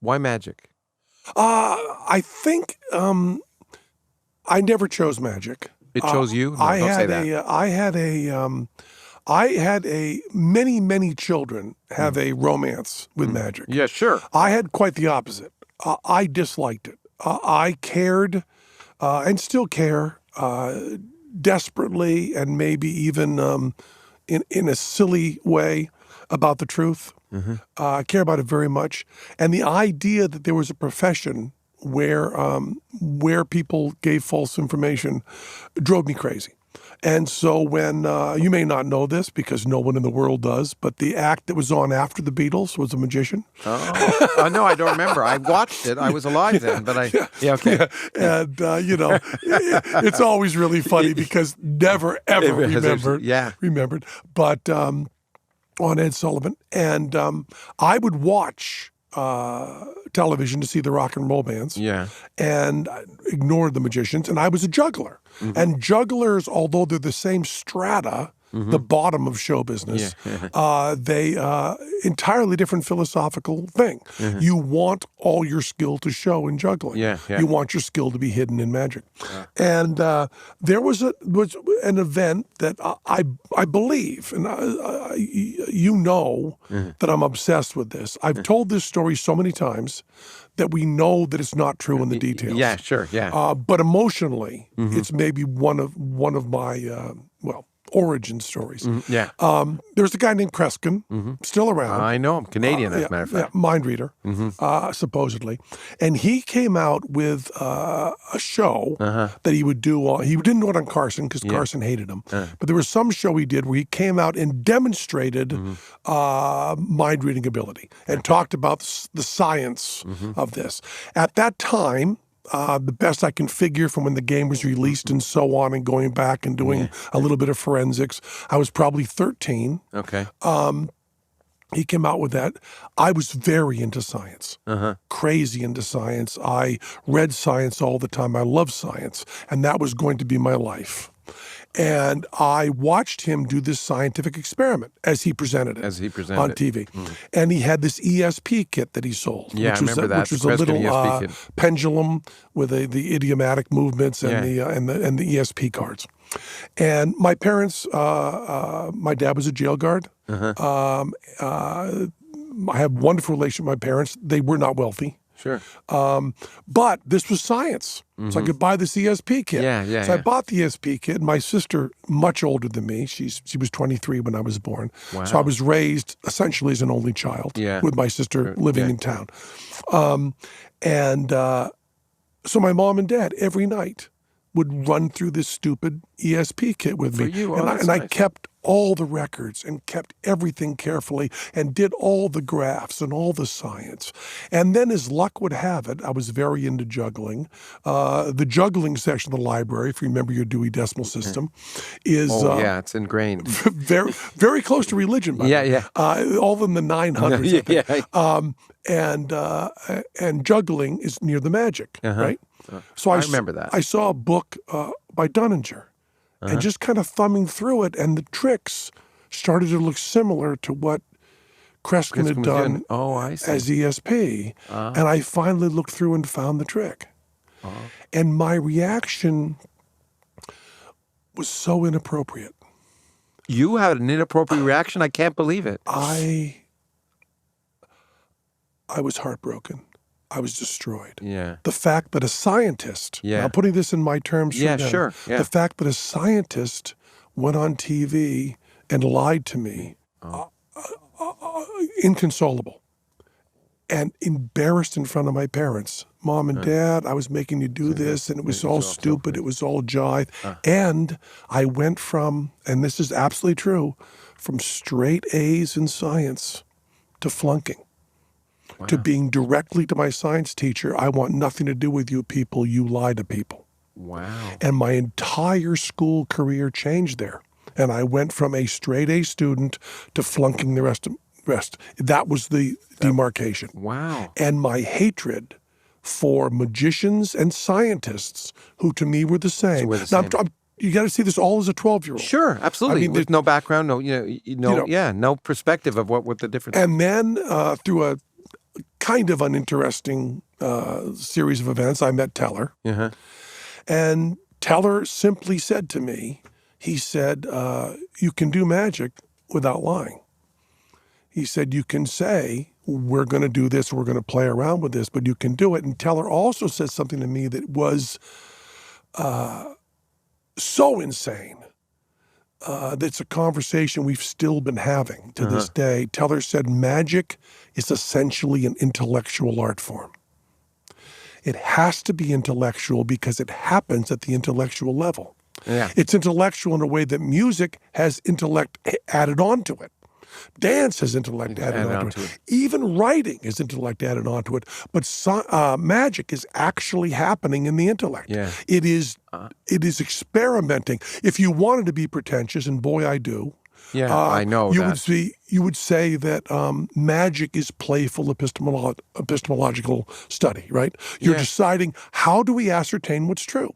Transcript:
Why magic? I think I never chose magic. It chose you? No, don't say that. I had many children have a romance with magic. Yeah, sure. I had quite the opposite. I disliked it. I cared and still care desperately and maybe even in a silly way about the truth. I care about it very much. And the idea that there was a profession where people gave false information drove me crazy. And so when, you may not know this because no one in the world does, but the act that was on after the Beatles was A Magician. Oh, no, I don't remember. I watched it. I was alive then, but okay. Yeah. And, it's always really funny because never, ever remembered. But on Ed Sullivan. And I would watch television to see the rock and roll bands. Yeah. And ignored the magicians. And I was a juggler. And jugglers, although they're the same strata, the bottom of show business, they entirely different philosophical thing. You want all your skill to show in juggling. You want your skill to be hidden in magic. And there was an event that I believe, and that I'm obsessed with this. I've told this story so many times that we know that it's not true in the details. Yeah, sure, yeah. But emotionally, it's maybe one of my origin stories. There's a guy named Kreskin, still around. I know him, Canadian, as a matter of fact. Mind reader, supposedly. And he came out with a show that he would do. He didn't do it on Carson because Carson hated him. But there was some show he did where he came out and demonstrated mind reading ability and talked about the science of this. At that time, the best I can figure from when the game was released and so on, and going back and doing a little bit of forensics, I was probably 13. Okay. He came out with that. I was very into science, crazy into science. I read science all the time. I love science, and that was going to be my life. And I watched him do this scientific experiment as he presented it on TV. And he had this ESP kit that he sold. Yeah, I remember that. Which was a little pendulum with the idiomatic movements and the ESP cards. And my parents, my dad was a jail guard. I have a wonderful relationship with my parents. They were not wealthy. Sure. But this was science. So I could buy this ESP kit. So I bought the ESP kit. My sister, much older than me, she was 23 when I was born. Wow. So I was raised essentially as an only child with my sister living in town. So my mom and dad every night would run through this stupid ESP kit with me. I kept all the records and kept everything carefully and did all the graphs and all the science. And then as luck would have it, I was very into juggling. The juggling section of the library, if you remember your Dewey Decimal System, is... it's ingrained. Very, very close to religion, by the way. All in the 900s, and juggling is near the magic, right? So I remember that. I saw a book by Dunninger, and just kind of thumbing through it, and the tricks started to look similar to what Kreskin had done as ESP. And I finally looked through and found the trick. And my reaction was so inappropriate. You had an inappropriate reaction? I can't believe it. I was heartbroken. I was destroyed. Yeah. The fact that a scientist, now putting this in my terms from them, the fact that a scientist went on TV and lied to me, inconsolable, and embarrassed in front of my parents. Mom and Dad, I was making you do this, and it was all stupid, it was all jive. And I went from, and this is absolutely true, from straight A's in science to flunking. To being directly to my science teacher, I want nothing to do with you people, you lie to people. Wow. And my entire school career changed there. And I went from a straight A student to flunking the rest. That was the demarcation. Wow. And my hatred for magicians and scientists, who to me were the same. Now, you got to see this all as a 12-year-old. Sure, absolutely. With no background, no perspective of what the difference is. And then through kind of an interesting series of events. I met Teller. And Teller simply said to me, he said, you can do magic without lying. He said, you can say, we're going to do this, we're going to play around with this, but you can do it. And Teller also said something to me that was so insane. That's a conversation we've still been having to this day. Teller said, magic is essentially an intellectual art form. It has to be intellectual because it happens at the intellectual level. Yeah. It's intellectual in a way that music has intellect added onto it. Dance has intellect added onto it. Even writing has intellect added onto it. But magic is actually happening in the intellect. Yeah. It is experimenting. If you wanted to be pretentious, and boy, I do. Yeah, I know you that. You would say that magic is playful epistemological study, right? You're deciding, how do we ascertain what's true?